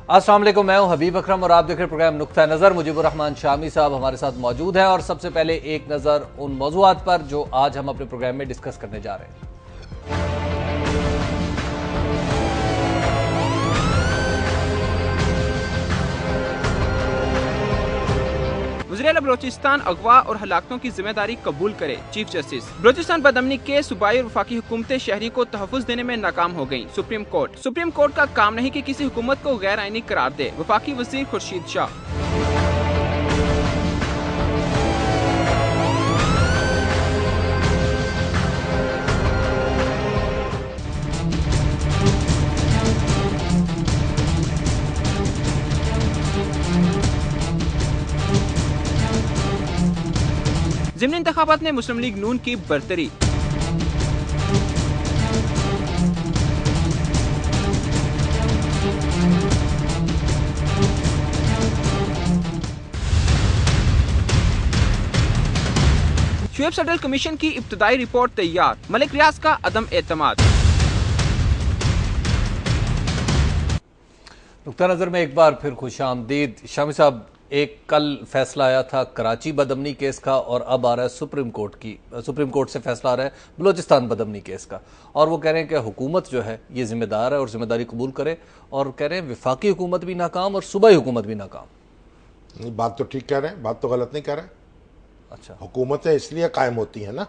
अस्सलाम वालेकुम, मैं हूं हबीब अकरम और आप देख रहे हैं प्रोग्राम नुक्ता नज़र। मुजीबुर रहमान शामी साहब हमारे साथ मौजूद हैं और सबसे पहले एक नज़र उन मौज़ूआत पर जो आज हम अपने प्रोग्राम में डिस्कस करने जा रहे हैं। वज़ीर-ए-आला बलोचिस्तान अगवा और हलाकतों की जिम्मेदारी कबूल करे। चीफ जस्टिस बलोचिस्तान बदअमनी के सूबाई और वफाकी हुकूमतें शहरी को तहफ़्फ़ुज़ देने में नाकाम हो गयी। सुप्रीम कोर्ट का काम नहीं कि किसी हुकूमत को गैर आईनी करार दे। वफाकी वज़ीर खुर्शीद शाह। ज़िमनी इंतखाबात ने मुस्लिम लीग नून की बरतरी। शुएब सडल कमीशन की इब्तदाई रिपोर्ट तैयार। मलिक रियाज का अदम एतमाद। नुक्ता नज़र में एक बार फिर खुशामदीद। शामी साहब, एक कल फैसला आया था कराची बदअमनी केस का और अब आ रहा है सुप्रीम कोर्ट से फैसला आ रहा है बलोचिस्तान बदअमनी केस का, और वो कह रहे हैं कि हुकूमत जो है ये जिम्मेदार है और जिम्मेदारी कबूल करे, और कह रहे हैं वफाकी हुकूमत भी नाकाम और सूबाई हुकूमत भी नाकाम। बात तो ठीक कह रहे हैं, बात तो गलत नहीं कह रहे। अच्छा, हुकूमतें इसलिए कायम होती हैं ना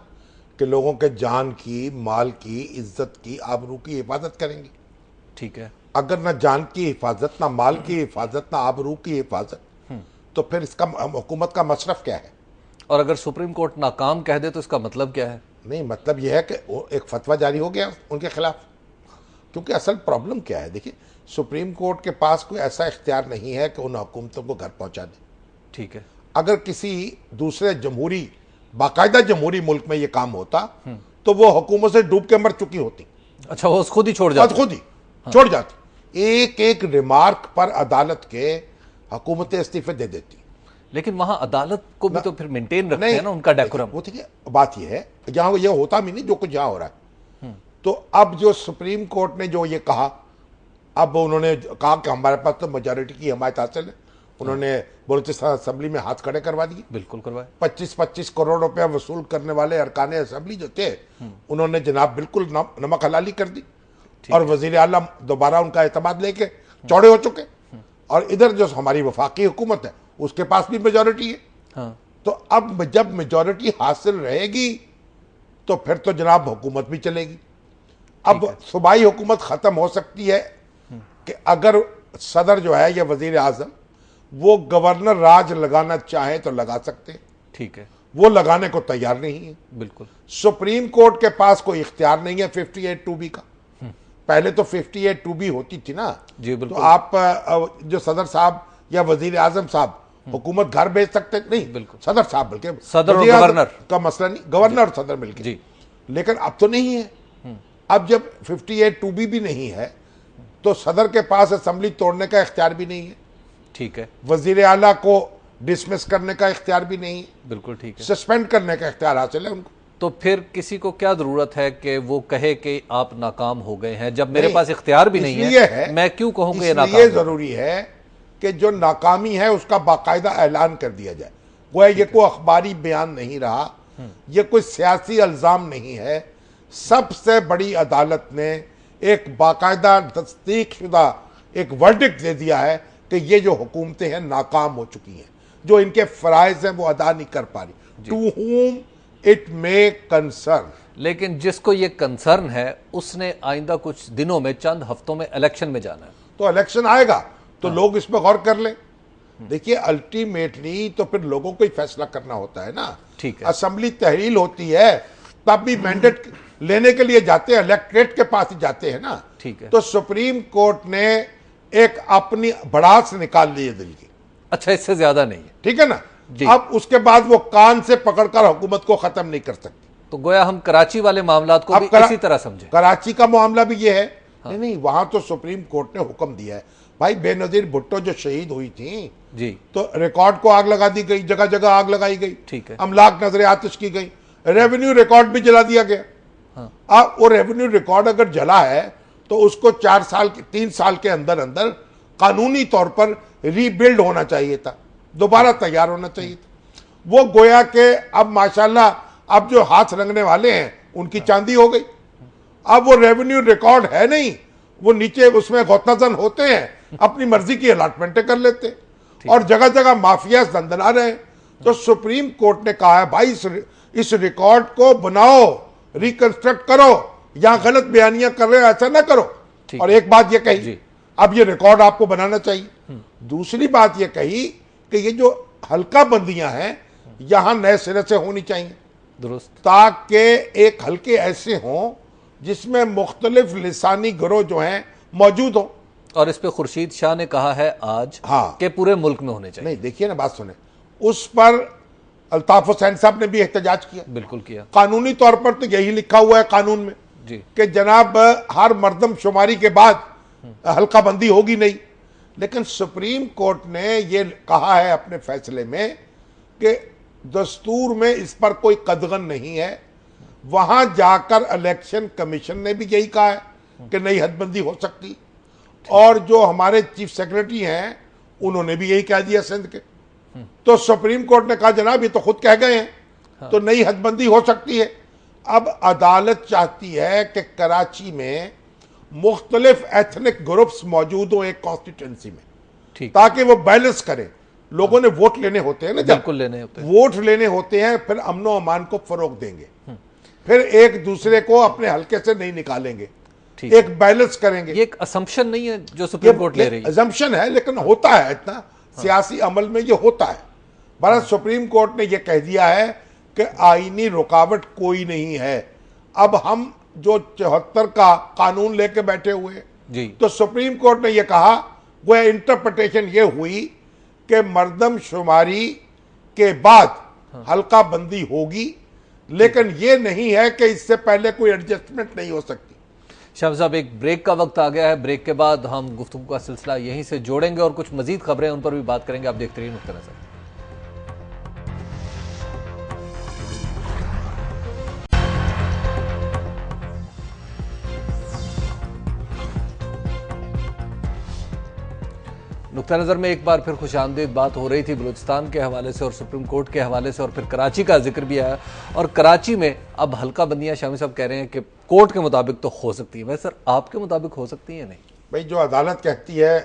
कि लोगों के जान की, माल की, इज्जत की, आबरू की हिफाजत करेंगी। ठीक है, अगर ना जान की हिफाजत, ना माल की हिफाजत, ना आबरू की हिफाजत, तो फिर इसका हुकूमत का मशरफ क्या है? और अगर सुप्रीम कोर्ट नाकाम कह दे तो इसका मतलब क्या है? नहीं, मतलब यह है कि एक फतवा जारी हो गया उनके खिलाफ। क्योंकि असल प्रॉब्लम क्या है, देखिए, सुप्रीम कोर्ट के पास कोई ऐसा इख्तियार नहीं है कि उन हुकूमतों को घर पहुंचा दे। ठीक है, अगर किसी दूसरे बाकायदा जमहूरी मुल्क में यह काम होता तो वो हुकूमत से डूब के मर चुकी होती। अच्छा, वो खुद ही छोड़ जाती? खुद ही छोड़ जाती। एक एक रिमार्क पर अदालत के हुकूमतें इस्तीफे दे देती। लेकिन वहां अदालत को भी तो फिर मेंटेन रखते हैं ना उनका डेकोरम। वो ठीक है, बात यह है जहां ये होता भी नहीं जो कुछ यहां हो रहा है। तो अब जो सुप्रीम कोर्ट ने जो ये कहा, अब उन्होंने कहा कि हमारे पास तो मेजॉरिटी की हिमायत हासिल है। उन्होंने बलूचिस्तान असेंबली में हाथ खड़े करवा दिए। बिल्कुल करवाए। 25-25 करोड़ रुपया वसूल करने वाले अरकान असेंबली जो थे उन्होंने जनाब बिल्कुल नमक हलाली कर दी, और वजीर आला दोबारा उनका एतमाद लेके चौड़े हो चुके। और इधर जो हमारी वफाकी हुकूमत है उसके पास भी मेजॉरिटी है। हाँ। तो अब जब मेजॉरिटी हासिल रहेगी तो फिर तो जनाब हुकूमत भी चलेगी। अब सूबाई हुकूमत खत्म हो सकती है कि अगर सदर जो है या वजीर आजम वो गवर्नर राज लगाना चाहे तो लगा सकते हैं। ठीक है, वो लगाने को तैयार नहीं है। बिल्कुल। सुप्रीम कोर्ट के पास कोई इख्तियार नहीं है 58(2)B का। पहले तो 58(2)B होती थी ना जी, बिल्कुल। तो आप जो सदर साहब या वजीर आजम साहब हुकूमत घर भेज सकते नहीं, बिल्कुल। सदर साहब बल्कि सदर और गवर्नर का मसला नहीं, गवर्नर और सदर मिलकर जी। लेकिन अब तो नहीं है। अब जब 58(2)B भी नहीं है तो सदर के पास असेंबली तोड़ने का इख्तियार भी नहीं है। ठीक है, वजीर आला को डिसमिस करने का इख्तियार भी नहीं है। बिल्कुल ठीक है। सस्पेंड करने का इख्तियार हासिल है उनको। तो फिर किसी को क्या जरूरत है कि वो कहे कि आप नाकाम हो गए हैं, जब मेरे पास इख्तियार भी नहीं है, मैं क्यों कहूं कि नाकाम? ये जरूरी है कि जो नाकामी है उसका बाकायदा ऐलान कर दिया जाए। वो ये कोई अखबारी बयान नहीं रहा, ये कोई सियासी इल्जाम नहीं है। सबसे बड़ी अदालत ने एक बाकायदा तस्दीक शुदा एक वर्डिक्ट दे दिया है कि ये जो हुकूमतें हैं नाकाम हो चुकी हैं, जो इनके फराइज हैं वो अदा नहीं कर पा रही। To whom it may concern. लेकिन जिसको ये कंसर्न है उसने आइंदा कुछ दिनों में, चंद हफ्तों में इलेक्शन में जाना है। तो इलेक्शन आएगा तो लोग इस पर गौर कर लें। देखिए, अल्टीमेटली तो फिर लोगों को ही फैसला करना होता है ना। ठीक है, असेंबली तहरील होती है तब भी मैंडेट लेने के लिए जाते हैं, इलेक्ट्रेट के पास ही जाते हैं ना। ठीक है। तो सुप्रीम कोर्ट ने एक अपनी भड़ास निकाल ली है दिल की। अच्छा, इससे ज्यादा नहीं है। ठीक है ना। अब उसके बाद वो कान से पकड़कर हुकूमत को खत्म नहीं कर सकती। तो गोया हम कराची वाले मामलात को भी इसी तरह समझे। कराची का मामला भी ये है। हाँ। नहीं, वहां तो सुप्रीम कोर्ट ने हुक्म दिया है भाई, बेनजीर भुट्टो जो शहीद हुई थी जी, तो रिकॉर्ड को आग लगा दी गई, जगह जगह आग लगाई गई। ठीक है, अमलाक नजर आतिश की गई, रेवेन्यू रिकॉर्ड भी जला दिया गया। हाँ। अब वो रेवेन्यू रिकॉर्ड अगर जला है तो उसको 3 साल के अंदर अंदर कानूनी तौर पर रीबिल्ड होना चाहिए था, दोबारा तैयार होना चाहिए था। वो गोया के अब माशाल्लाह अब जो हाथ रंगने वाले हैं उनकी चांदी हो गई। अब वो रेवेन्यू रिकॉर्ड है नहीं, वो नीचे उसमें गौतजन होते हैं, अपनी मर्जी की अलॉटमेंटें कर लेते हैं और जगह जगह माफिया दंदना रहे हैं। तो सुप्रीम कोर्ट ने कहा है भाई इस रिकॉर्ड को बनाओ, रिकंस्ट्रक्ट करो, यहां गलत बयानियां कर रहे हो ऐसा ना करो। और एक बात ये कही, अब ये रिकॉर्ड आपको बनाना चाहिए। दूसरी बात ये कही कि ये जो हल्का बंदियां हैं यहां नए सिरे से होनी चाहिए, दुरुस्त, ताकि एक हल्के ऐसे हों जिसमें मुख्तलिफ लिसानी गिरोह जो हैं मौजूद हो। और इस पे खुर्शीद शाह ने कहा है आज हाँ, कि पूरे मुल्क में होने चाहिए। नहीं देखिए ना, बात सुने, उस पर अल्ताफ हुसैन साहब ने भी एहतजाज किया। बिल्कुल किया। कानूनी तौर पर तो यही लिखा हुआ है कानून में जी कि जनाब हर मर्दम शुमारी के बाद हल्का बंदी होगी नहीं, लेकिन सुप्रीम कोर्ट ने ये कहा है अपने फैसले में कि दस्तूर में इस पर कोई कदगन नहीं है। वहां जाकर इलेक्शन कमीशन ने भी यही कहा है कि नई हदबंदी हो सकती, और जो हमारे चीफ सेक्रेटरी हैं उन्होंने भी यही कह दिया सिंध के। तो सुप्रीम कोर्ट ने कहा जनाब ये तो खुद कह गए हैं, तो नई हदबंदी हो सकती है। अब अदालत चाहती है कि कराची में मुख्तलिफ एथनिक ग्रुप्स मौजूद हो एक कॉन्स्टिट्यूंसी में, ताकि वो बैलेंस करें। लोगों ने वोट लेने होते हैं ना, जब बिल्कुल लेने होते हैं, वोट लेने होते हैं, फिर अमनो अमान को फरोग देंगे, फिर एक दूसरे को अपने हल्के से नहीं निकालेंगे, एक बैलेंस करेंगे। ये एक असम्पशन नहीं है जो सुप्रीम कोर्ट ले रही है, असम्पशन है, लेकिन होता है इतना सियासी अमल में ये होता है। भारत सुप्रीम कोर्ट ने ये कह दिया है कि आईनी रुकावट कोई नहीं है। अब हम जो 74 का कानून लेके बैठे हुए जी, तो सुप्रीम कोर्ट ने ये कहा, वो इंटरप्रिटेशन ये हुई कि मर्दमशुमारी के बाद हल्का बंदी होगी, लेकिन ये नहीं है कि इससे पहले कोई एडजस्टमेंट नहीं हो सकती। शाह साहब, एक ब्रेक का वक्त आ गया है। ब्रेक के बाद हम गुफ्तगू का सिलसिला यहीं से जोड़ेंगे और कुछ मजीद खबरें उन पर भी बात करेंगे। आप देखते रहिए नुक्ता नज़र। नुक्ता नज़र में एक बार फिर खुशामदीद बात हो रही थी बलूचिस्तान के हवाले से और सुप्रीम कोर्ट के हवाले से, और फिर कराची का जिक्र भी आया। और कराची में अब हल्का बंदियां शामी साहब कह रहे हैं कि कोर्ट के मुताबिक तो हो सकती है। वैसे सर, आपके मुताबिक हो सकती है? नहीं भाई, जो अदालत कहती है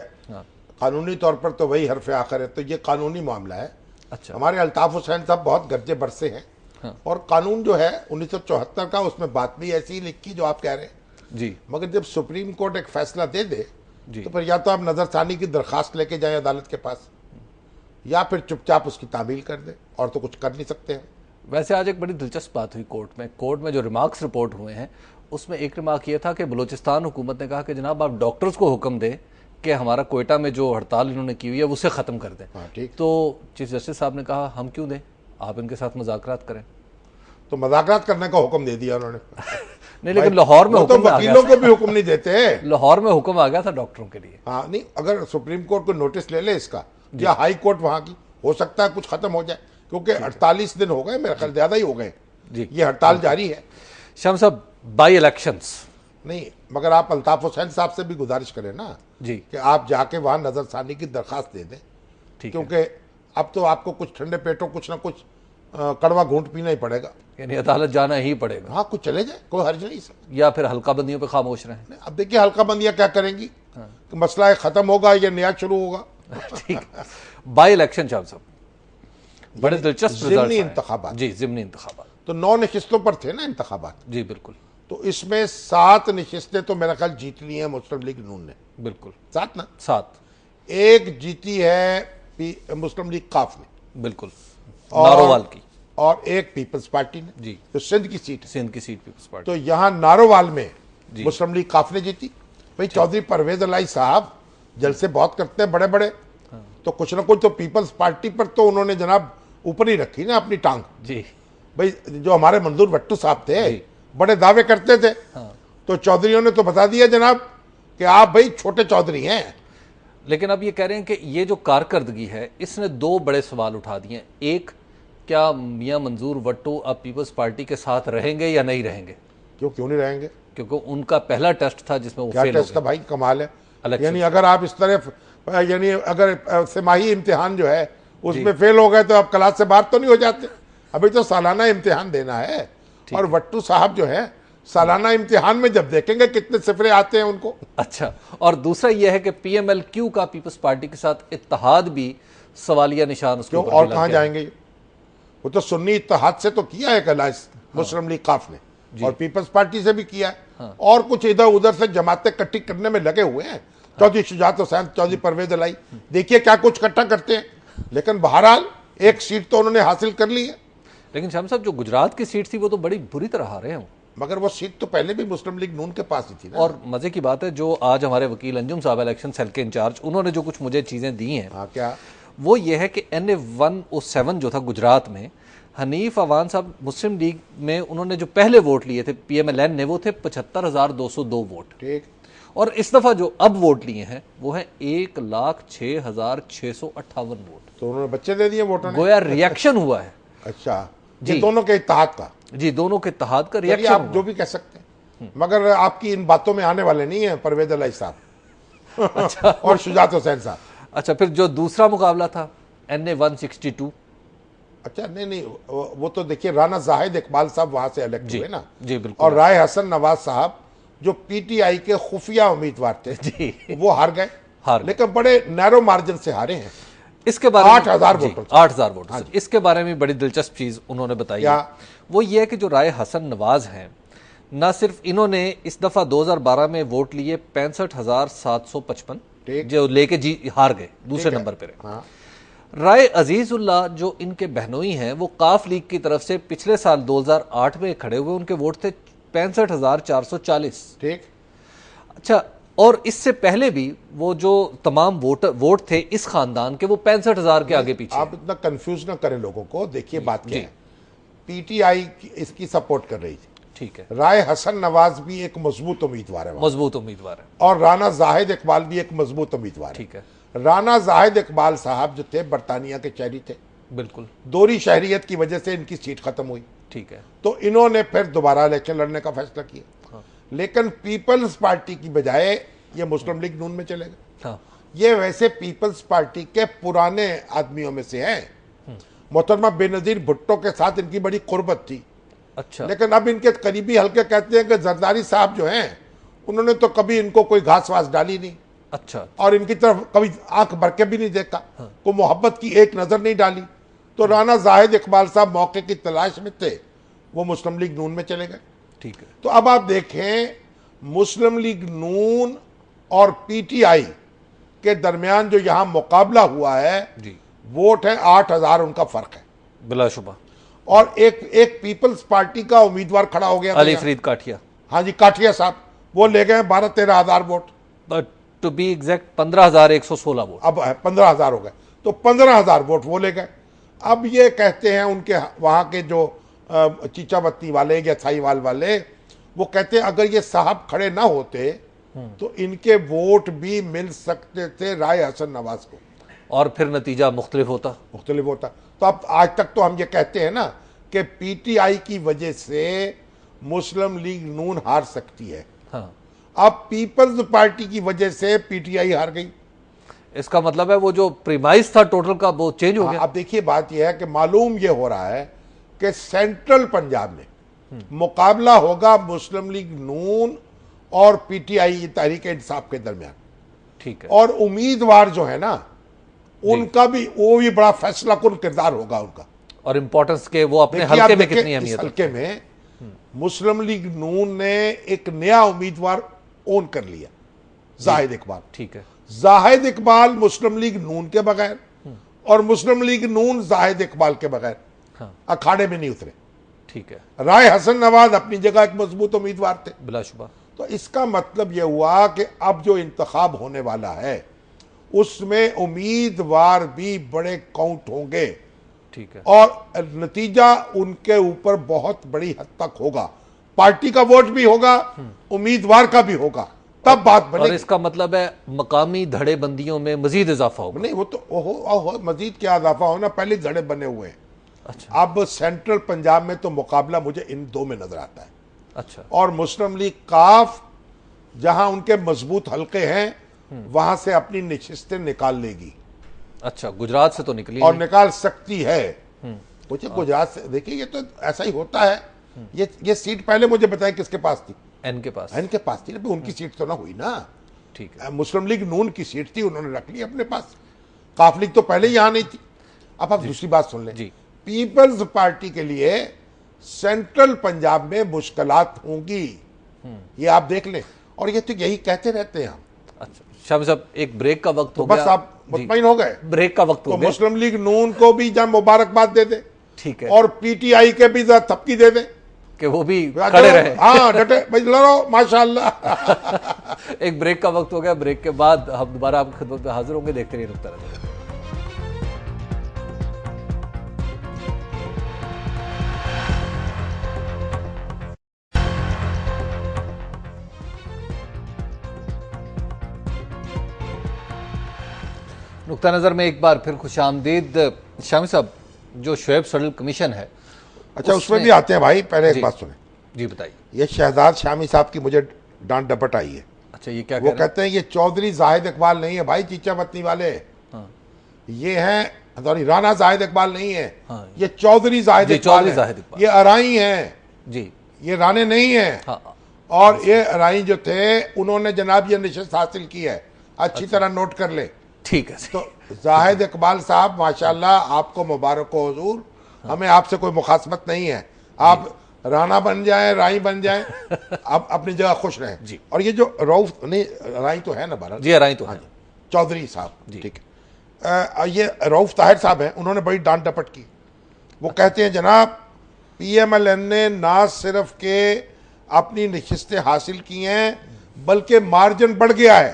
कानूनी तौर पर तो वही हरफ आखिर है, तो ये कानूनी मामला है। अच्छा, हमारे अल्ताफ हुसैन साहब बहुत गर्जे बरसे हैं और कानून जो है 1974 का, उसमें बात भी ऐसी ही लिखी जो आप कह रहे हैं जी। मगर जब सुप्रीम कोर्ट एक फैसला दे दे तो फिर या तो आप नजरसानी की दरखास्त लेके जाएं अदालत के पास, या फिर चुपचाप उसकी तामील कर दें, और तो कुछ कर नहीं सकते हैं। वैसे आज एक बड़ी दिलचस्प बात हुई कोर्ट में जो रिमार्क्स रिपोर्ट हुए हैं उसमें एक रिमार्क ये था कि बलूचिस्तान हुकूमत ने कहा कि जनाब आप डॉक्टर्स को हुक्म दें कि हमारा कोयटा में जो हड़ताल इन्होंने की हुई है उसे ख़त्म कर दें। ठीक। तो चीफ जस्टिस साहब ने कहा हम क्यों दें, आप इनके साथ मुज़ाकरात करें। तो मुज़ाकरात करने का हुक्म दे दिया उन्होंने। नहीं, लेकिन लाहौर में तो वकीलों को भी हुक्म नहीं देते। लाहौर में हुक्म आ गया था डॉक्टरों के लिए। हाँ, नहीं, अगर सुप्रीम कोर्ट को नोटिस ले ले इसका, या हाई कोर्ट वहां की, हो सकता है कुछ खत्म हो जाए, क्योंकि 48 दिन हो गए, मेरे ख्याल ज्यादा ही हो गए जी, ये हड़ताल जारी है। शाम साहब, बाई इलेक्शंस नहीं, मगर आप अल्ताफ हुसैन साहब से भी गुजारिश करें ना जी कि आप जाके वहां नजरसानी की दरखास्त दे दें, क्योंकि अब तो आपको कुछ ठंडे पेटों कुछ ना कुछ कड़वा घूंट पीना ही पड़ेगा, यानी अदालत जाना ही पड़ेगा। हाँ, कुछ चले जाए, कोई हर्ज नहीं सर। या फिर हल्का बंदियों पे खामोश रहें। अब देखिए हल्का बंदियां क्या करेंगी, कि मसला खत्म होगा या नया शुरू होगा। ठीक। बाई इलेक्शन शाह साहब, बड़े दिलचस्प ज़िमनी इंतखाबात जी, ज़िमनी इंतखाबात तो 9 नशिस्तों पर थे ना इंतखाबात जी, बिल्कुल। तो इसमें 7 नशिस्तें तो मेरा ख्याल जीत ली है मुस्लिम लीग नून ने, बिल्कुल 7 ना, 7 एक जीती है मुस्लिम लीग काफ ने, बिल्कुल, नारोवाल की, और एक पीपल्स पार्टी ने जी, तो सिंध की सीट है। सिंध की सीट पीपल्स पार्टी। तो यहाँ नारोवाल में मुस्लिम लीग काफ ने जीती। भाई चौधरी परवेज अलाई साहब जलसे बहुत करते हैं बड़े बड़े, तो कुछ ना कुछ तो पीपल्स पार्टी पर तो उन्होंने जनाब ऊपर ही रखी ना अपनी टांग जी। भाई जो हमारे मंजूर भट्टू साहब थे बड़े दावे करते थे, तो चौधरियों ने तो बता दिया जनाब कि आप भाई छोटे चौधरी हैं। लेकिन अब ये कह रहे हैं कि ये जो कारकर्दगी है इसने 2 बड़े सवाल उठा दिए। एक, क्या मियां मंजूर भट्टू अब पीपल्स पार्टी के साथ रहेंगे या नहीं रहेंगे? क्यों नहीं रहेंगे? क्योंकि उनका पहला टेस्ट था जिसमें वो क्या फेल हो टेस्ट था गए। भाई, कमाल है। इलेक्शन। यानी अगर आप इस तरह यानी अगर तिमाही इम्तिहान जो है उसमें फेल हो गए तो आप क्लास से बाहर तो नहीं हो जाते, अभी तो सालाना इम्तिहान देना है। और भट्टू साहब जो है सालाना इम्तिहान में जब देखेंगे कितने सिफरे आते हैं उनको। अच्छा, और दूसरा यह है कि पीएमएलक्यू का पीपल्स पार्टी के साथ इत्तेहाद भी सवालिया निशान उसके ऊपर और भी लग कहाँ गया। जाएंगे? वो तो सुन्नी इत्तेहाद से तो किया है अलायंस मुस्लिम लीग काफ ने, और पीपल्स पार्टी से भी किया है, और कुछ इधर उधर से जमातें इकट्ठी करने में लगे हुए हैं। चौधरी शुजात हुसैन, चौधरी परवेज अलाई, देखिए क्या कुछ इकट्ठा करते हैं। लेकिन बहरहाल एक सीट तो उन्होंने हासिल कर ली है। लेकिन शाम साहब, जो गुजरात की सीट थी वो तो बड़ी बुरी तरह हारे हैं वो। मगर वो सीट तो पहले भी मुस्लिम लीग नून के पास ही थी ना। और मजे की बात है, जो आज हमारे वकील अंजुम साहब इलेक्शन सेल के इंचार्ज, उन्होंने जो कुछ मुझे चीजें दी हैं, हाँ, क्या वो ये है कि NA 107 जो था गुजरात में, हनीफ अवान साहब मुस्लिम लीग में उन्होंने जो पहले वोट लिए थे PMLN ने, वो थे 75,202 वोट। ठीक। और इस दफा जो अब वोट लिए हैं वो है 1,06,658 वोट। तो उन्होंने बच्चे दे दिए वोटों ने। गोया रिएक्शन हुआ है। अच्छा, जी। ये दोनों के इत्तेहाद का। जी, दोनों के इत्तेहाद का चलिए, रिएक्शन आप हुआ। जो भी कह सकते हैं, मगर आपकी इन बातों में आने वाले नहीं है परवेज अलाई साहब अच्छा। और शुजात हुसैन साहब। अच्छा, फिर जो दूसरा मुकाबला था NA 162। अच्छा, नहीं, वो तो देखिए राना जाहिद इकबाल साहब वहां से इलेक्ट जी, हुए ना। जी बिल्कुल। और राय हसन नवाज साहब जो PTI के खुफिया उम्मीदवार थे, जी, वो हार गए, लेकिन बड़े नैरो मार्जिन से हारे हैं। इसके बारे में 8,000 वोटों से। 8,000 वोटों से। इसके बारे में बड़ी दिलचस्प चीज उन्होंने बताई है, वो ये है कि जो राय हसन नवाज हैं, ना सिर्फ इन्होंने इस दफा 2012 में वोट लिए 65,755, जो लेके जी हार गए, दूसरे नंबर पर है। हाँ। राय अजीजुल्लाह जो इनके बहनोई हैं, वो काफ लीग की तरफ से पिछले साल 2008 में खड़े हुए, उनके वोट थे 65,440। ठीक। अच्छा, और इससे पहले भी वो जो तमाम वोट थे इस खानदान के, वो 65,000 के आगे पीछे। आप इतना कंफ्यूज ना करें लोगों को। देखिए बात क्या है, PTI इसकी सपोर्ट कर रही थी। ठीक है। राय हसन नवाज भी एक मजबूत उम्मीदवार है वहां। मजबूत उम्मीदवार है। और राना जाहिद इकबाल भी एक मजबूत उम्मीदवार है। ठीक है। राना जाहिद इकबाल साहब जो थे बरतानिया के शहरी थे, बिल्कुल। दोहरी शहरियत की वजह से इनकी सीट खत्म हुई। ठीक है। तो इन्होंने फिर दोबारा इलेक्शन लड़ने का फैसला किया। हाँ। लेकिन पीपल्स पार्टी की बजाय ये मुस्लिम लीग नून में चले गए। हाँ। ये वैसे पीपल्स पार्टी के पुराने आदमियों में से हैं। मोहतरमा बेनजीर भुट्टो के साथ इनकी बड़ी कुर्बत थी। अच्छा। लेकिन अब इनके करीबी हल्के कहते हैं कि जरदारी साहब जो हैं, उन्होंने तो कभी इनको कोई घास वास डाली नहीं। अच्छा। और इनकी तरफ कभी आंख भर के भी नहीं देखा। हाँ। को मोहब्बत की एक नजर नहीं डाली। तो राना जाहिद इकबाल साहब मौके की तलाश में थे, वो मुस्लिम लीग नून में चले गए। ठीक है। तो अब आप देखें, मुस्लिम लीग नून और PTI के दरमियान जो यहां मुकाबला हुआ है, जी, वोट है 8,000 उनका फर्क है बिलाशुबा। और एक पीपल्स पार्टी का उम्मीदवार खड़ा हो गया, अली फरीद काठिया। हाँ जी, काठिया साहब, वो ले गए 12-13 हजार vote. To be exact 15,116 vote. अब 15,000 हो गए, तो 15,000 वोट वो ले गए। अब ये कहते हैं उनके वहां के जो चीचावती वाले या साईवाल वाले, वो कहते हैं अगर ये साहब खड़े ना होते तो इनके वोट भी मिल सकते थे राय हसन नवाज को, और फिर नतीजा मुख्तलिफ होता। तो अब आज तक तो हम ये कहते हैं ना कि PTI की वजह से मुस्लिम लीग नून हार सकती है। हाँ। अब पीपल्स पार्टी की वजह से PTI हार गई। इसका मतलब है वो जो प्रीमाइस था टोटल का, वो चेंज हो गया। अब देखिए बात यह है कि मालूम यह हो रहा है कि सेंट्रल पंजाब में मुकाबला होगा मुस्लिम लीग नून और PTI तहरीक इंसाफ के दरमियान। ठीक है। और उम्मीदवार जो है ना, उनका भी वो भी बड़ा फैसला कुन किरदार होगा उनका। और इंपॉर्टेंस के वो अपने हल्के में कितनी अहमियत है। हल्के में मुस्लिम लीग नून ने एक नया उम्मीदवार ओन कर लिया, जाहिद इकबाल। ठीक है। जाहिद इकबाल मुस्लिम लीग नून के बगैर और मुस्लिम लीग नून जाहिद इकबाल के बगैर अखाड़े में नहीं उतरे। ठीक है। राय हसन नवाज अपनी जगह एक मजबूत उम्मीदवार थे, बिलाशुबा। तो इसका मतलब यह हुआ कि अब जो इंतखाब होने वाला है उसमें उम्मीदवार भी बड़े काउंट होंगे। ठीक है। और नतीजा उनके ऊपर बहुत बड़ी हद तक होगा। पार्टी का वोट भी होगा, उम्मीदवार का भी होगा, तब बात बनेगी। और इसका मतलब है मकामी धड़ेबंदियों में मजीद इजाफा होगा। नहीं, वो तो मजीद क्या इजाफा होना, पहले धड़े बने हुए हैं। अच्छा। अब सेंट्रल पंजाब में तो मुकाबला मुझे इन दो में नजर आता है। अच्छा। और मुस्लिम लीग काफ जहां उनके मजबूत हल्के हैं, वहां से अपनी नशिस्तें निकाल लेगी। अच्छा, गुजरात से तो निकली और नहीं। निकाल सकती है। मुझे गुजरात से, देखिए ये तो ऐसा ही होता है। ये सीट पहले मुझे बताएं किसके पास थी? एन के पास। इनके पास थी ना, उनकी सीट तो ना हुई ना। ठीक है। मुस्लिम लीग नून की सीट थी, उन्होंने रख ली अपने पास। काफ लीग तो पहले ही यहां नहीं थी। अब आप दूसरी बात सुन लें, जी। पीपल्स पार्टी के लिए सेंट्रल पंजाब में मुश्किलात होंगी, ये आप देख लें। और ये तो यही कहते रहते हैं हम। अच्छा शामी साहब, एक ब्रेक का वक्त हो बस गया। आप मुतमईन हो गए? ब्रेक का वक्त हो तो गया। मुस्लिम लीग नून को भी जब मुबारकबाद दे दे, ठीक है। और पीटीआई के भी जरा थपकी दे दे कि वो भी खड़े रहे। हाँ, डटे भाई, लड़ो माशाल्लाह। एक ब्रेक का वक्त हो गया। ब्रेक के बाद हम दोबारा आपकी खिदमत में हाजिर होंगे। देखते रहिए नुक्ता नज़र। नुक्ता नज़र में एक बार फिर खुशामदीद। शामी साहब, जो शुएब सडल कमीशन है, अच्छा उसमें भी आते हैं भाई। पहले एक जी। बात सुने। जी बताइए। ये शहजाद शामी साहब की मुझे डांट डपट आई है। अच्छा, ये क्या वो कह रहे हैं? कहते हैं ये चौधरी जाहिद इकबाल नहीं है भाई, चीचा वतनी वाले। हाँ। ये हैं, सॉरी, राणा जाहिद इकबाल नहीं है। हाँ। ये चौधरी जाहिद जी, इकबाल चौधरी है। जाहिद इकबाल। ये अराई हैं, जी। ये राणे नहीं है। हाँ। और ये अराई जो थे, उन्होंने जनाब ये नशिस्त हासिल की है। अच्छी तरह नोट कर ले। ठीक है। तो जाहिद इकबाल साहब, माशाल्लाह, आपको मुबारक हो हुजूर। हमें आपसे कोई मुखासमत नहीं है। आप राणा बन जाएं, राई बन जाएं, आप अपनी जगह खुश रहें। जी। और ये जो रऊफ, नहीं राई तो है ना भारत, जी हराई तो है। चौधरी साहब, जी। ठीक है। ये रऊफ ताहिर साहब हैं, उन्होंने बड़ी डांट डपट की। वो कहते हैं जनाब, पीएमएलएन ने ना सिर्फ के अपनी नशिस्तें हासिल की हैं, बल्कि मार्जिन बढ़ गया है।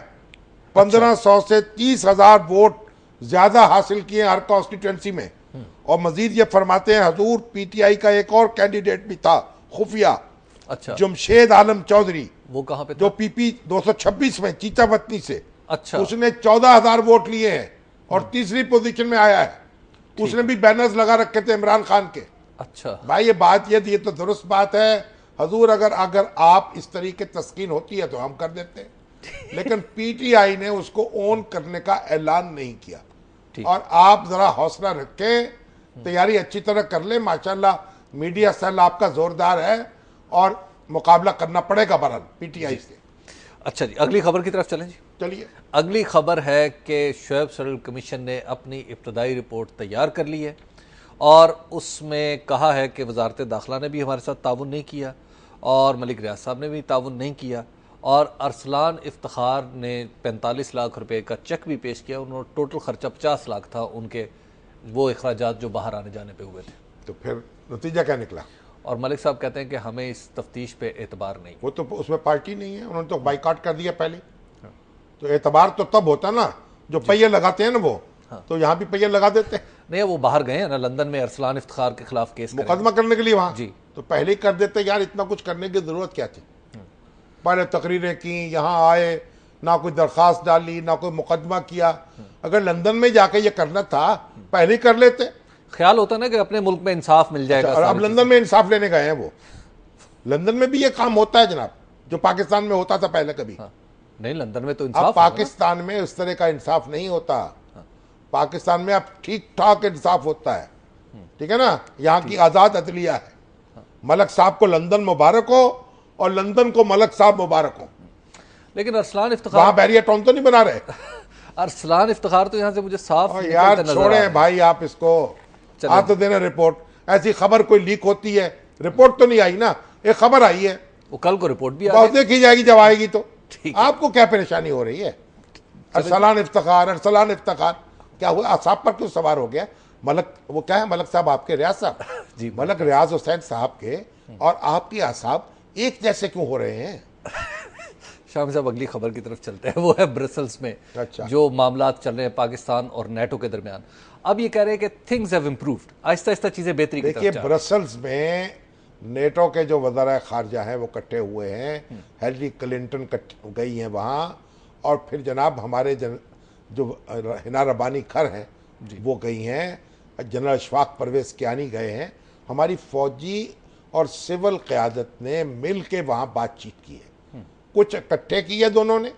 1500 से 30,000 वोट ज्यादा हासिल किए हर कॉन्स्टिट्यूंसी में। और मजीद ये फरमाते हैं, हजूर पीटीआई का एक और कैंडिडेट भी था खुफिया, अच्छा, जमशेद आलम चौधरी, वो कहाँ पे था? जो पीपी 226 में चीचा वतनी से, अच्छा, उसने 14,000 वोट लिए हैं और तीसरी पोजीशन में आया है। उसने भी बैनर्स लगा रखे थे इमरान खान के। अच्छा। भाई ये बात, ये तो दुरुस्त बात है हजूर। अगर आप इस तरीके तस्कीन होती है तो हम कर देते, लेकिन पीटीआई ने उसको ओन करने का ऐलान नहीं किया। और आप जरा हौसला रखें, तैयारी अच्छी तरह कर ले। माशाल्लाह मीडिया सेल आपका जोरदार है और मुकाबला करना पड़ेगा बहरहाल पीटीआई से। अच्छा जी, अगली खबर की तरफ चलें जी। चलिए, अगली खबर है कि शुएब सडल कमीशन ने अपनी इब्तदाई रिपोर्ट तैयार कर ली है और उसमें कहा है कि वजारत दाखिला ने भी हमारे साथ ताउन नहीं किया और मलिक रियाज साहब ने भी ताउन नहीं किया और अरसलान इफ्तिखार ने 45 लाख रुपए का चेक भी पेश किया। उन्होंने टोटल खर्चा 50 लाख था उनके वो अखराजात जो बाहर आने जाने पे हुए थे। तो फिर नतीजा क्या निकला? और मलिक साहब कहते हैं कि हमें इस तफ्तीश पे एतबार नहीं। वो तो उसमें पार्टी नहीं है, उन्होंने तो बाइकआउट कर दिया पहले। तो एतबार तो तब होता ना जो पहिए लगाते हैं ना वो। तो यहाँ भी पहिए लगा देते हैं। नहीं, वो बाहर गए हैं ना, लंदन में अरसलान इफ्तिखार के खिलाफ केस मुकदमा करने के लिए वहां। जी। तो पहले ही कर देते यार, इतना कुछ करने की जरूरत क्या थी? पहले तकरीरें की, यहाँ आए, ना कोई दरखास्त डाली, ना कोई मुकदमा किया। अगर लंदन में जाके ये करना था पहले ही कर लेते। ख्याल होता ना कि अपने मुल्क में इंसाफ मिल जाएगा। और अब लंदन में इंसाफ लेने गए हैं वो। लंदन में भी ये काम होता है जनाब, जो पाकिस्तान में होता था पहले कभी। नहीं, लंदन में तो अब इंसाफ पाकिस्तान में उस तरह का इंसाफ नहीं होता। पाकिस्तान में अब ठीक ठाक इंसाफ होता है, ठीक है ना। यहाँ की आजाद अदलिया है। मलक साहब को लंदन मुबारक हो और लंदन को मलक साहब मुबारक हो। लेकिन अरसलान इफ्तिखार, वहां बैरियर टाउन तो नहीं बना रहे। अरसलान इफ्तिखार तो यहाँ से मुझे साफ यार छोड़े भाई आप इसको। आ तो देना रिपोर्ट। ऐसी खबर कोई लीक होती है, रिपोर्ट तो नहीं आई ना, एक खबर आई है, वो कल को रिपोर्ट भी बहुत देखी जाएगी जब आएगी तो। ठीक है। आपको क्या परेशानी हो रही है? अरसलान इफ्तिखार, अरसलान इफ्तिखार क्या हुआ? असाब पर क्यों सवार हो गया? मलक, वो क्या है मलक साहब आपके, रियाज साहब जी, मलक रियाज हुसैन साहब के और आपकी असाब एक जैसे क्यों हो रहे हैं? शाम साहब अगली खबर की तरफ चलते हैं। वो है ब्रसल्स में अच्छा। जो मामलात चल रहे हैं पाकिस्तान और नेटो के दरमियान। अब ये कह रहे हैं कि things have improved, Aahista Aahista चीजें बेहतरी की तरफ देखिए, जा रही हैं। ब्रसल्स में नेटो के जो वज़ारा खारजा हैं वो इकट्ठे हुए हैं। हेलरी क्लिंटन गई हैं वहाँ, और फिर जनाब हमारे जो हिना रबानी खर हैं वो गई हैं। जनरल अशफाक परवेज़ कियानी गए हैं। हमारी फौजी और सिविल क़यादत ने मिल के वहाँ बातचीत की है। कुछ इकट्ठे किए दोनों ने,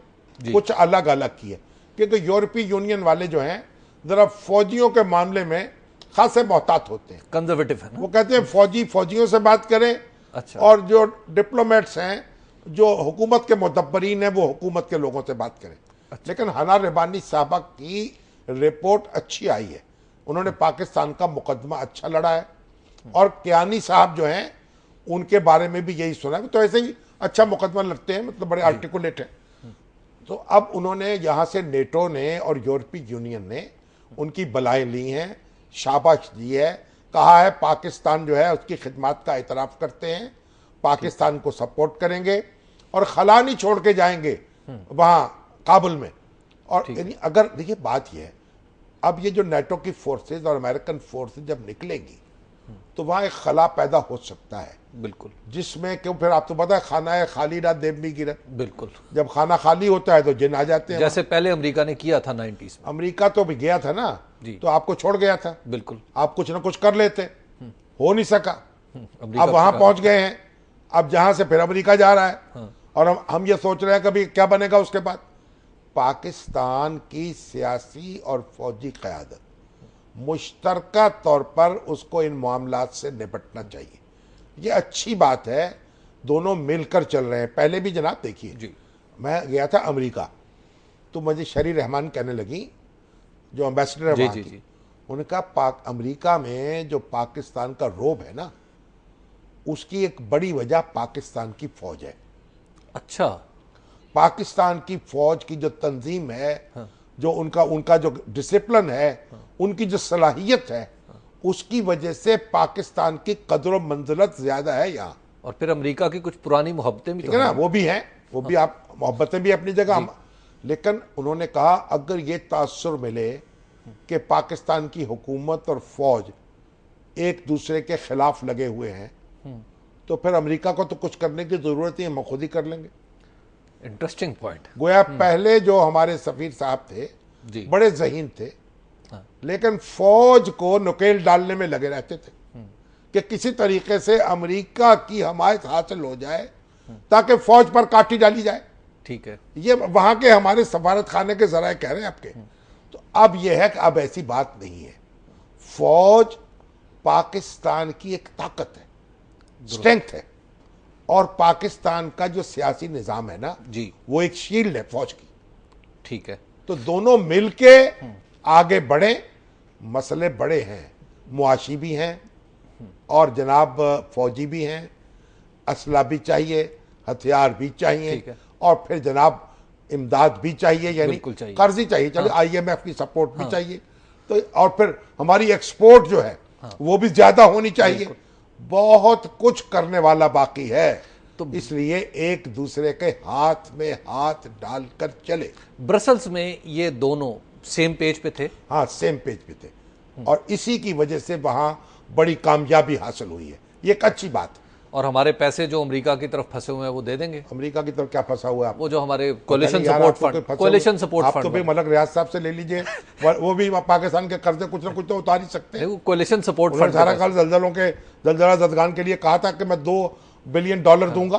कुछ अलग अलग किए, क्योंकि यूरोपीय यूनियन वाले जो हैं जरा फौजियों के मामले में खासे मोहतात होते हैं, कंजर्वेटिव है ना? वो कहते हैं फौजी फौजियों से बात करें, अच्छा। और जो डिप्लोमेट्स हैं, जो हुकूमत के मुदब्बरीन हैं, वो हुकूमत के लोगों से बात करें। अच्छा। लेकिन हना रबानी साहबा की रिपोर्ट अच्छी आई है, उन्होंने पाकिस्तान का मुकदमा अच्छा लड़ा है, और कियानी साहब जो हैं उनके बारे में भी यही सुना है, तो ऐसे ही अच्छा मुकदमा लड़ते हैं, मतलब बड़े आर्टिकुलेट हैं। तो अब उन्होंने यहाँ से नेटो ने और यूरोपीय यूनियन ने उनकी बलाएं ली हैं, शाबाश दी है, कहा है पाकिस्तान जो है उसकी खिदमत का एतराफ़ करते हैं, पाकिस्तान को सपोर्ट करेंगे और खला नहीं छोड़ के जाएंगे वहाँ काबुल में। और यानी अगर देखिए बात यह है, अब ये जो नेटो की फोर्सेज और अमेरिकन फोर्सेज जब निकलेंगी तो वहाँ एक खला पैदा हो सकता है, बिल्कुल, जिसमें क्यों फिर आप तो पता है खाना है खाली ना देव भी गिरे, बिल्कुल। जब खाना खाली होता है तो जिन आ जाते हैं, जैसे पहले अमेरिका ने किया था 90s में। अमेरिका तो भी गया था ना जी। तो आपको छोड़ गया था, बिल्कुल, आप कुछ ना कुछ कर लेते, हो नहीं सका। अमेरिका अब वहां का- पहुंच गए हैं, अब जहां से फिर अमेरिका जा रहा है, और हम ये सोच रहे हैं कभी क्या बनेगा उसके बाद। पाकिस्तान की सियासी और फौजी क़यादत मुश्तरका तौर पर उसको इन मामलात से निपटना चाहिए, ये अच्छी बात है, दोनों मिलकर चल रहे हैं। पहले भी जनाब देखिए, जी, मैं गया था अमेरिका, तो मुझे शरी रहमान कहने लगी, जो एम्बेसडर है जी, वहाँ जी, की, जी। उन्होंने कहा अमेरिका में जो पाकिस्तान का रोब है ना, उसकी एक बड़ी वजह पाकिस्तान की फौज है। अच्छा, पाकिस्तान की फौज की जो तंजीम है, जो उनका जो डिसिप्लिन है, उनकी जो सलाहियत है, उसकी वजह से पाकिस्तान की कदर मंजिलत ज्यादा है यहाँ। और फिर अमेरिका की कुछ पुरानी मोहब्बतें भी ठीक तो है ना, हैं। वो भी हैं, वो भी आप मोहब्बतें भी अपनी जगह, लेकिन उन्होंने कहा अगर ये तासुर मिले कि पाकिस्तान की हुकूमत और फौज एक दूसरे के खिलाफ लगे हुए हैं, तो फिर अमेरिका को तो कुछ करने की जरूरत नहीं है, हम खुद ही कर लेंगे। Interesting point. गोया पहले जो हमारे सफीर साहब थे जी। बड़े ज़हीन थे, हाँ। लेकिन फौज को नुकेल डालने में लगे रहते थे कि किसी तरीके से अमेरिका की हमायत हासिल हो जाए ताकि फौज पर काठी डाली जाए। ठीक है, ये वहां के हमारे सफारत खाने के जराए कह रहे हैं आपके। तो अब यह है कि अब ऐसी बात नहीं है, फौज पाकिस्तान की एक ताकत है, स्ट्रेंथ है, और पाकिस्तान का जो सियासी निजाम है ना जी, वो एक शील्ड है फौज की। ठीक है। तो दोनों मिलके आगे बढ़े, मसले बड़े हैं, मुआशी भी हैं और जनाब फौजी भी हैं, असला भी चाहिए, हथियार भी चाहिए, ठीक है। और फिर जनाब इमदाद भी चाहिए, यानी बिल्कुल चाहिए। कर्ज ही चाहिए, चलो IMF की सपोर्ट भी चाहिए, तो और फिर हमारी एक्सपोर्ट जो है वो भी ज्यादा होनी चाहिए। बहुत कुछ करने वाला बाकी है, तो इसलिए एक दूसरे के हाथ में हाथ डालकर चले। ब्रसल्स में ये दोनों सेम पेज पे थे। हाँ, सेम पेज पे थे, और इसी की वजह से वहां बड़ी कामयाबी हासिल हुई है, ये एक अच्छी बात। और हमारे पैसे जो अमेरिका की तरफ फंसे हुए हैं वो दे देंगे। अमेरिका की तरफ क्या फंसा हुआ है? वो जो हमारे coalition support fund, coalition support आप फंड, तो भी मलक रियाज साहब से ले लीजिए, वो भी पाकिस्तान के कर्जे कुछ ना कुछ तो उतार ही सकते हैं। वो कोलिशन सपोर्ट उन्होंने फंड सारा काल जलजला जदगान के लिए कहा था कि मैं $2 बिलियन दूंगा।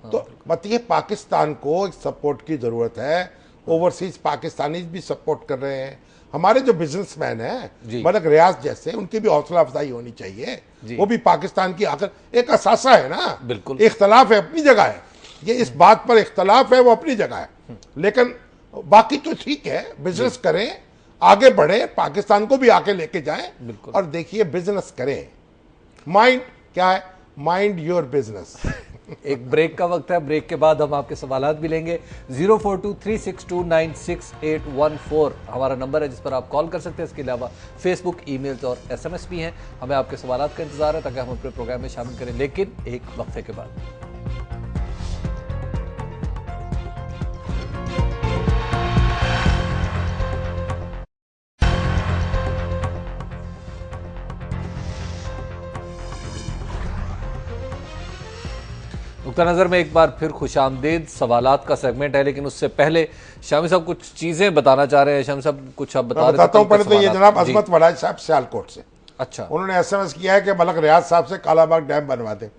तो मतलब पाकिस्तान को एक सपोर्ट की जरूरत है, ओवरसीज पाकिस्तानी भी सपोर्ट कर रहे हैं, हमारे जो बिजनेसमैन हैं मलक रियाज जैसे, उनकी भी हौसला अफजाई होनी चाहिए, वो भी पाकिस्तान की आखिर एक असासा है ना। बिल्कुल, इख्तलाफ है, अपनी जगह है, ये इस बात पर इख्तलाफ है, वो अपनी जगह है, लेकिन बाकी तो ठीक है, बिजनेस करें, आगे बढ़े, पाकिस्तान को भी आके लेके जाएं, और देखिए बिजनेस करें। माइंड क्या है? Mind your business. एक ब्रेक का वक्त है, ब्रेक के बाद हम आपके सवालात भी लेंगे। 0423629614 हमारा नंबर है जिस पर आप कॉल कर सकते हैं। इसके अलावा फेसबुक, ईमेल्स और SMS भी हैं। हमें आपके सवालात का इंतजार है ताकि हम अपने प्रोग्राम में शामिल करें, लेकिन एक वक्फे के बाद। नुक्ता नज़र में एक बार फिर खुशामदीद। सवालात का सेगमेंट है, लेकिन उससे पहले शामी साहब कुछ चीज़ें बताना चाह रहे हैं। शामी साहब कुछ आप बता रहे थे। बताता हूँ, पहले तो ये जनाब अजमत वड़ाज साहब सियालकोट से, अच्छा, उन्होंने SMS किया है कि मलक रियाज साहब से कालाबाग डैम बनवा दें।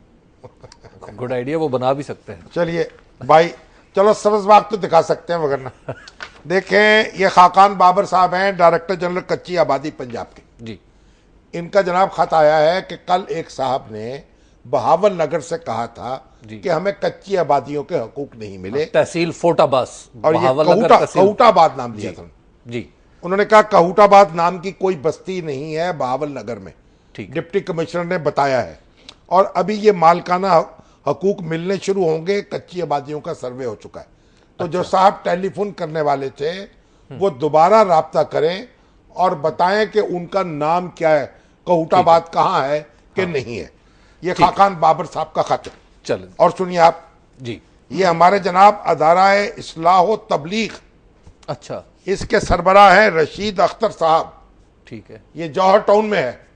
गुड आइडिया, वो बना भी सकते हैं। चलिए भाई, चलो सब्ज बाग तो दिखा सकते हैं वगरना। देखें, ये खाकान बाबर साहब हैं, डायरेक्टर जनरल कच्ची आबादी पंजाब के जी। इनका जनाब खत आया है कि कल एक साहब ने बहावल नगर से कहा था कि हमें कच्ची आबादियों के हकूक नहीं मिले। तहसील फोटाबास और ये कहूटाबाद नाम दिया था जी। उन्होंने कहा कहूटाबाद नाम की कोई बस्ती नहीं है बहावल नगर में, डिप्टी कमिश्नर ने बताया है। और अभी ये मालकाना हकूक मिलने शुरू होंगे, कच्ची आबादियों का सर्वे हो चुका है। तो जो साहब टेलीफोन करने वाले थे वो दोबारा राब्ता करें और बताएं कि उनका नाम क्या है, कहूटाबाद कहाँ है कि नहीं है। ये खाकान बाबर साहब का खत है। चलो और सुनिए आप जी, ये हमारे जनाब अदारा इस्लाह तबलीग, अच्छा, इसके सरबराह हैं रशीद अख्तर साहब, ठीक है, ये जौहर टाउन में है।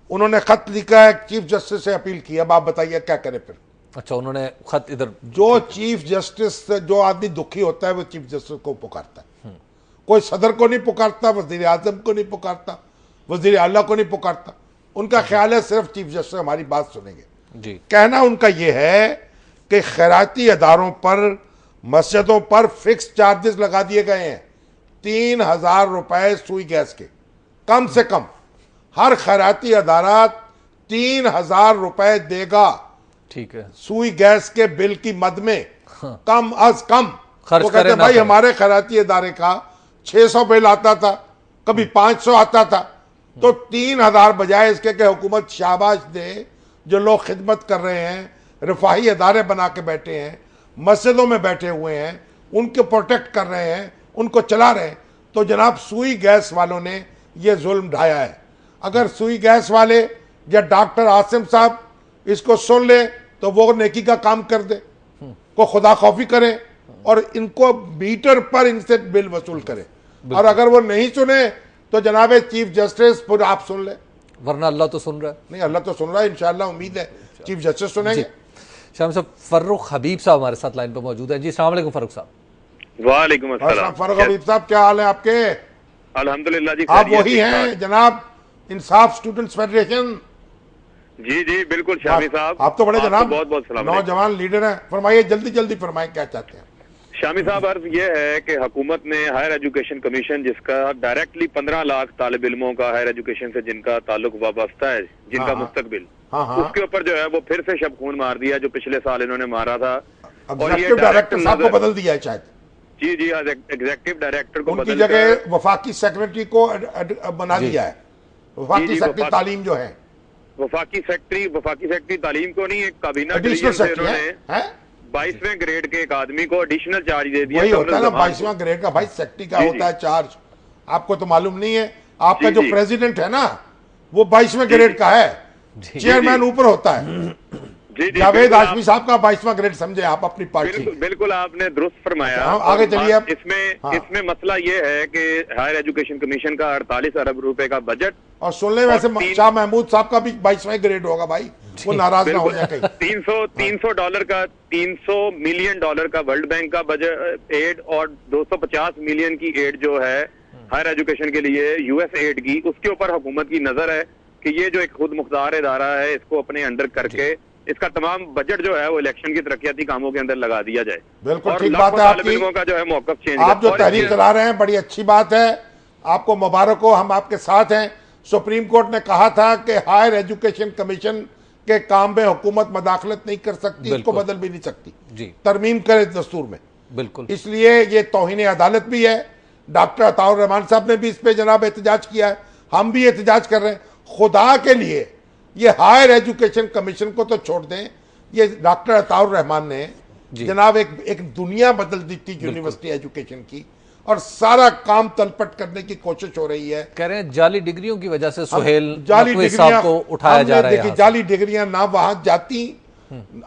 उन्होंने खत लिखा है, चीफ जस्टिस से अपील की। अब आप बताइए क्या करें फिर। अच्छा, उन्होंने खत इधर, जो चीफ जस्टिस से जो आदमी दुखी होता है वो चीफ जस्टिस को पुकारता है। कोई सदर को नहीं पुकारता, वजीर आजम को नहीं पुकारता, वजीर आला को नहीं पुकारता। उनका ख्याल है सिर्फ चीफ जस्टिस हमारी बात सुनेंगे जी। कहना उनका यह है कि खैराती अदारों पर, मस्जिदों पर फिक्स चार्जेस लगा दिए गए हैं। 3,000 रुपए सुई गैस के, कम से कम हर खैराती अदारा 3,000 रुपए देगा, ठीक है, सुई गैस के बिल की मद में। कम अज कम खर्च वो कहते भाई हमारे खैराती अदारे का 600 बिल आता था, कभी 500 आता था, तो 3,000 बजाय इसके कि हुकूमत शाबाश दे जो लोग खिदमत कर रहे हैं, रफाही अदारे बना के बैठे हैं, मस्जिदों में बैठे हुए हैं, उनको प्रोटेक्ट कर रहे हैं, उनको चला रहे हैं। तो जनाब सुई गैस वालों ने ये जुल्म ढाया है। अगर सुई गैस वाले या डॉक्टर आसिम साहब इसको सुन ले तो वो नेकी का काम कर दे, को खुदा खौफी करे और इनको मीटर पर इनसे बिल वसूल करे। और अगर वो नहीं सुने तो जनाब चीफ जस्टिस फिर आप सुन ले, वरना अल्लाह तो सुन रहा है। नहीं, अल्लाह तो सुन रहा है, इंशाअल्लाह उम्मीद है चीफ जस्टिस सुनेंगे। शाम साहब, फर्रुख हबीब साहब हमारे साथ लाइन पर मौजूद है जी। अस्सलाम वालेकुम फर्रुख साहब। वालेकुम अस्सलाम। फर्रुख हबीब साहब, क्या हाल है आपके? अल्हम्दुलिल्लाह जी। आप वही हैं जनाब इंसाफ स्टूडेंट्स फेडरेशन? जी जी बिल्कुल शामी साहब, आप तो बड़े जनाब बहुत बहुत सलाम, नौजवान लीडर हैं। फरमाइए, जल्दी जल्दी फरमाइए क्या चाहते हैं। शामी साहब, अर्ज ये है कि हुकूमत ने हायर एजुकेशन कमीशन, जिसका डायरेक्टली 15 लाख तालिब इल्मों का हायर एजुकेशन से जिनका ताल्लुक वाबस्ता है, जिनका मुस्तकबिल, उसके ऊपर जो है वो फिर से शब खून मार दिया जो पिछले साल इन्होंने मारा था। और ये डायरेक्टर साहब को बदल दिया है शायद। जी जी, एग्जीक्यूटिव डायरेक्टर को उनकी जगह वफाकी सेक्रेटरी को बना दिया है। वफाकी सेक्रेटरी तालीम जो है, वफाकी सेक्रेटरी तालीम को नहीं, एक काबीना डिवीजन से उन्होंने 22वें ग्रेड के एक आदमी को एडिशनल चार्ज दे दिया। वही होता है ना 22वां ग्रेड का, भाई सेक्रेटरी का होता है चार्ज। आपको तो मालूम नहीं है, आपका जो प्रेसिडेंट है ना वो 22वें ग्रेड का है, चेयरमैन ऊपर होता है। जावेद हाशमी साहब का 22वां ग्रेड समझे आप अपनी पार्टी। बिल्कुल आपने दुरुस्त फरमाया। आगे चलिए आप। इसमें मसला ये है कि हायर एजुकेशन कमीशन का 48 अरब रुपए का बजट, और सुन ले वैसे शाह महमूद साहब का भी 22वां ग्रेड होगा भाई, वो नाराज ना हो जाए कहीं। 300 मिलियन डॉलर का वर्ल्ड बैंक का बजट एड और 250 मिलियन की एड जो है हायर एजुकेशन के लिए यूएस एड की, उसके ऊपर हुकूमत की नजर है कि ये जो एक खुद मुख्तार इदारा है इसको अपने अंडर करके इसका तमाम बजट जो है वो इलेक्शन की तरक्याती कामों के अंदर लगा दिया जाए। बिल्कुल ठीक बात है आपकी। का जो है मौकफ चेंज, आप जो तहरीक चला रहे हैं बड़ी अच्छी बात है, आपको मुबारक हो, हम आपके साथ हैं। सुप्रीम कोर्ट ने कहा था कि हायर एजुकेशन कमीशन के काम में हुकूमत मदाखलत नहीं कर सकती, इसको बदल भी नहीं सकती, तरमीम करे दस्तूर में। बिल्कुल, इसलिए ये तौहीन अदालत भी है। डॉक्टर अताउर रहमान साहब ने भी इस पे जनाब एहतजाज किया है, हम भी एहतजाज कर रहे हैं। खुदा के लिए ये हायर एजुकेशन कमीशन को तो छोड़ दें, ये डॉक्टर अताउर रहमान ने जनाब एक दुनिया बदल दी थी यूनिवर्सिटी एजुकेशन की, और सारा काम तलपट करने की कोशिश हो रही है। कह रहे हैं जाली डिग्रियों की वजह से सुहेल जाली डिग्रियां को उठाया जा रहा है। देखिए, जाली डिग्रियां ना वहां जाती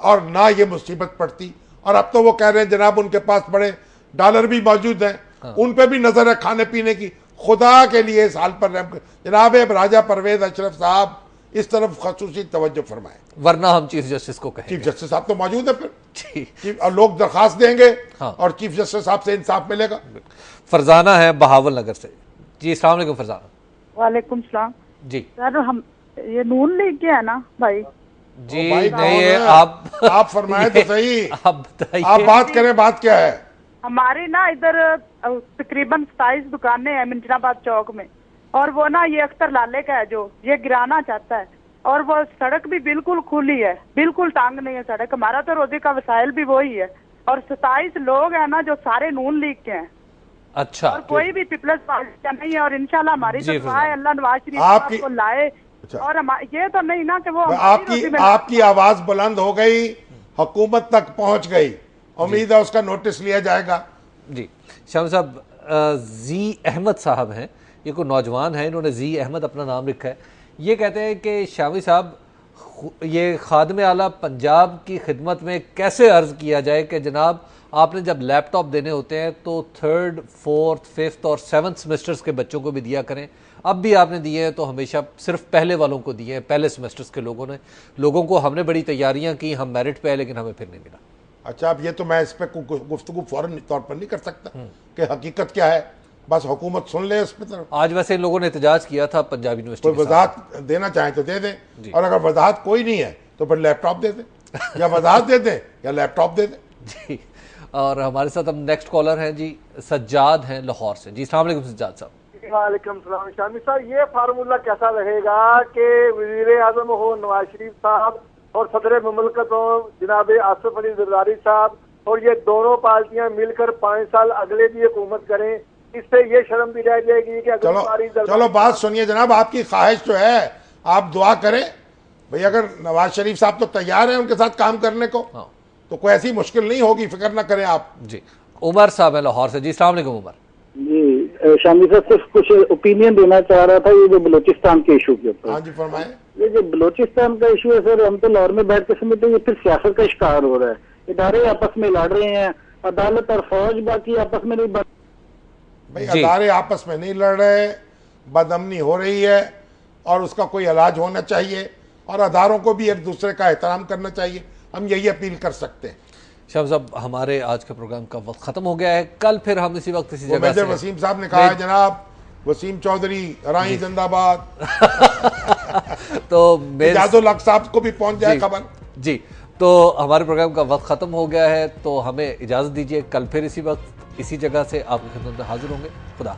और ना ये मुसीबत पड़ती। और अब तो वो कह रहे हैं जनाब उनके पास बड़े डॉलर भी मौजूद हैं, उन पे भी नजर है खाने पीने की। खुदा के लिए इस हाल पर जनाब राजा परवेज अशरफ साहब इस तरफ खसूसी तवज्जो फरमाए, वरना हम चीफ जस्टिस को कहेंगे। चीफ जस्टिस साहब तो मौजूद है फिर, और लोग दरखास्त देंगे और चीफ जस्टिस साहब से इंसाफ मिलेगा। फरजाना है बहावल नगर से जी। अस्सलाम वालेकुम फरजाना। वालेकुम सलाम जी। सर, हम ये नून लीग के है ना भाई? जी भाई नहीं कौन है, है? आप फरमाए तो सही। आप बताइए। आप बात करें, बात क्या है? हमारी ना इधर तकरीबन 27 दुकानें हैं मिंजराबाद चौक में, और वो ना ये अख्तर लाले का है जो ये गिराना चाहता है, और वो सड़क भी बिल्कुल खुली है, बिल्कुल टांग नहीं है सड़क। हमारा तो रोजी का वसाइल भी वही है, और 27 लोग हैं ना जो सारे नून लीग के हैं, अच्छा, और कोई भी पीपल्स पार्टी का नहीं है। और इंशाल्लाह हमारी जी, तो दुआ है अल्लाह नवाज शरीफ आपकी- को लाए। अच्छा। और ये तो नहीं ना कि वो हमारी रोटी में आपकी आवाज बुलंद हो गई, हुकूमत तक पहुंच गई, उम्मीद है उसका नोटिस लिया जाएगा। जी शामिल साहब, जी अहमद साहब हैं, ये कोई नौजवान है, इन्होंने जी अहमद अपना नाम लिखा है। ये कहते हैं कि शामी साहब, ये खादमे आला पंजाब की खिदमत में कैसे अर्ज़ किया जाए कि जनाब आपने जब लैपटॉप देने होते हैं तो 3rd, 4th, 5th और 7th सेमेस्टर्स के बच्चों को भी दिया करें। अब भी आपने दिए हैं तो हमेशा सिर्फ पहले वालों को दिए हैं, पहले सेमेस्टर्स के लोगों को हमने बड़ी तैयारियां की, हम मेरिट पे आए लेकिन हमें फिर नहीं मिला। अच्छा, अब ये तो मैं इस पर गुफ्तगू फौरन तौर पर नहीं कर सकता कि हकीकत क्या है, बस हुकूमत सुन ले उस पर। आज वैसे इन लोगों ने एहतजाज किया था पंजाब यूनिवर्सिटी कोई के साथ। वजाहत देना चाहें तो दे दें, और अगर वजाहत कोई नहीं है तो फिर लैपटॉप दे दें, या वजाहत दे दें या लैपटॉप दे दें। जी, और हमारे साथ अब नेक्स्ट कॉलर हैं जी, सज्जाद हैं लाहौर से। जी अस्सलाम वालेकुम सज्जाद साहब। वालेकुम सलाम। शामी साहब, ये फार्मूला कैसा रहेगा कि वज़ीर आज़म हो नवाज शरीफ साहब और सदर मुमलकत हो जनाब आसिफ अली जरदारी साहब, और ये दोनों पार्टियां मिलकर 5 साल अगले भी हुकूमत करें, इससे ये शर्म भी रह जाएगी कि चलो बात सुनिए जनाब, आपकी ख्वाहिश जो है आप दुआ करें भाई, अगर नवाज शरीफ साहब तो तैयार हैं उनके साथ काम करने को, तो कोई ऐसी मुश्किल नहीं होगी, फिक्र ना करें आप। जी उमर साहब है लाहौर से। जी अस्सलाम वालेकुम उमर। जी शामी साहब, सिर्फ कुछ ओपिनियन देना चाह रहा था ये जो बलोचिस्तान के इशू के ऊपर। हाँ जी फरमाएं। ये जो बलोचिस्तान का इशू है सर, हम तो लाहौर में बैठ के समझते हैं ये फिर सियासत का शिकार हो रहा है। इदारे आपस में लड़ रहे हैं, अदालत और फौज बाकी आपस में नहीं बात। भाई अदारे आपस में नहीं लड़ रहे, बदअमनी हो रही है और उसका कोई इलाज होना चाहिए, और अदारों को भी एक दूसरे का एहतराम करना चाहिए। हम यही अपील कर सकते हैं। शाह साहब, हमारे आज के प्रोग्राम का वक्त खत्म हो गया है। कल फिर हम इसी वक्त इसी जगह मेजर वसीम साहब ने कहा है जनाब, वसीम चौधरी राई जिंदाबाद। तो इजाजुल हक साहब को भी पहुंच जाए खबर। जी, तो हमारे प्रोग्राम का वक्त खत्म हो गया है, तो हमें इजाजत दीजिए। कल फिर इसी वक्त इसी जगह से आपकी खिदमत में हाजिर होंगे। खुदा।